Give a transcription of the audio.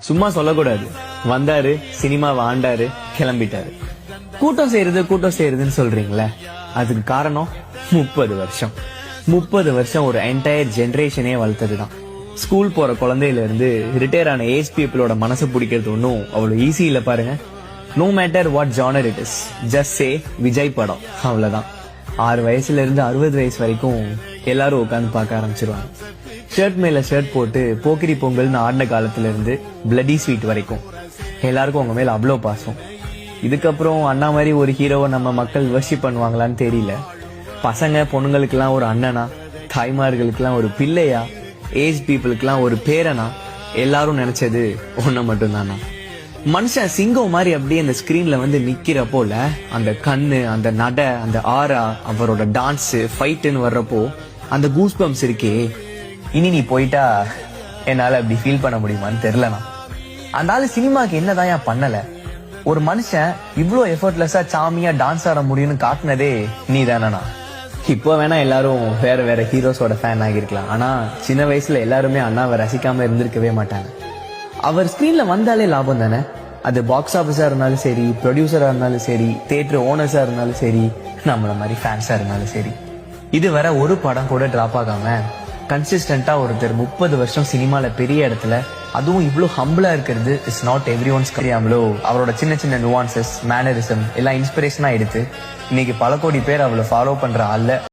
சும்மா சொல்லக்கூடாது. வந்தாரு, சினிமாவை ஆண்டாரு, கிளம்பிட்டாரு. கூட்டம் செய்யறதுன்னு சொல்றீங்களே, அதுக்கு காரணம் 30 வருஷம். 30 வருஷம் ஒரு என்டையர் ஜெனரேஷனே வளர்த்ததுதான். ஸ்கூல் போற குழந்தையில இருந்து ரிட்டையர் ஆன ஏஜ் பீப்புளோட மனசு பிடிக்கிறது ஒன்னும் அவ்வளவு ஈஸி இல்ல பாருங்க. No matter what genre it is, just say Vijay படம், அவ்வளவுதான். 6 வயசுல இருந்து 60 வயசு வரைக்கும் எல்லாரும் உட்காந்து பார்க்க ஆரம்பிச்சிருவாங்க. ஷர்ட் மேல ஷர்ட் போட்டு போக்கிரி பொங்கல்னு ஆடின காலத்துல இருந்து பிளடி ஸ்வீட் வரைக்கும் எல்லாருக்கும் உங்க மேல அவ்வளோ பாசம். இதுக்கப்புறம் அண்ணா மாதிரி ஒரு ஹீரோவை நம்ம மக்கள் வர்ஷிப் பண்ணுவாங்களான்னு தெரியல. பசங்க பொண்ணுங்களுக்கெல்லாம் ஒரு அண்ணனா, தாய்மார்களுக்கெல்லாம் ஒரு பிள்ளையா, ஏஜ் பீப்புளுக்கெல்லாம் ஒரு பேரனா, எல்லாரும் நினைச்சது ஒண்ணு மட்டும்தானா. மனுஷன் சிங்கம் மாதிரி அப்படியே அந்த ஸ்கிரீன்ல வந்து நிக்கிறப்போல அந்த கண்ணு, அந்த நட, அந்த ஆரா, அவரோட டான்ஸ், ஃபைட்டுன்னு வர்றப்போ அந்த கூஸ் பம்ப்ஸ் இருக்கே, இனி நீ போயிட்டா என்னால அப்படி ஃபீல் பண்ண முடியுமான்னு தெரியலனா. அந்த ஆளு சினிமாக்கு என்னதான் பண்ணல. ஒரு மனுஷன் இவ்ளோ எஃபர்ட்லெஸ்ஸா சாமியா டான்ஸ் ஆட முடியும்னு காட்டினதே நீ தானா. இப்போ வேணா எல்லாரும் வேற வேற ஹீரோஸோட ஃபேன் ஆகிருக்கலாம். ஆனா சின்ன வயசுல எல்லாருமே அண்ணாவை ரசிக்காம இருந்திருக்கவே மாட்டாங்க. அவர் ஸ்கிரீன்ல வந்தாலே லாபம் தானே. அது பாக்ஸ் ஆபீஸா இருந்தாலும் சரி, ப்ரொடியூசரா இருந்தாலும் சரி, தியேட்டர் ஓனர்ஸா இருந்தாலும் சரி, நம்மள மாதிரி ஃபேன்ஸா இருந்தாலும் சரி. இதுவரை ஒரு படம் கூட டிராப் ஆகாம கன்சிஸ்டன்டா ஒருத்தர் 30 வருஷம் சினிமால பெரிய இடத்துல, அதுவும் இவ்வளவு ஹம்பிளா இருக்கிறது இஸ் நாட் எவ்ரி ஒன்ஸ். தெரியாமலோ அவரோட சின்ன சின்ன நுவான்சஸ், மேனரிசம் எல்லாம் இன்ஸ்பிரேஷனா எடுத்து இன்னைக்கு பல கோடி பேர் அவளை ஃபாலோ பண்ற ஆள்ல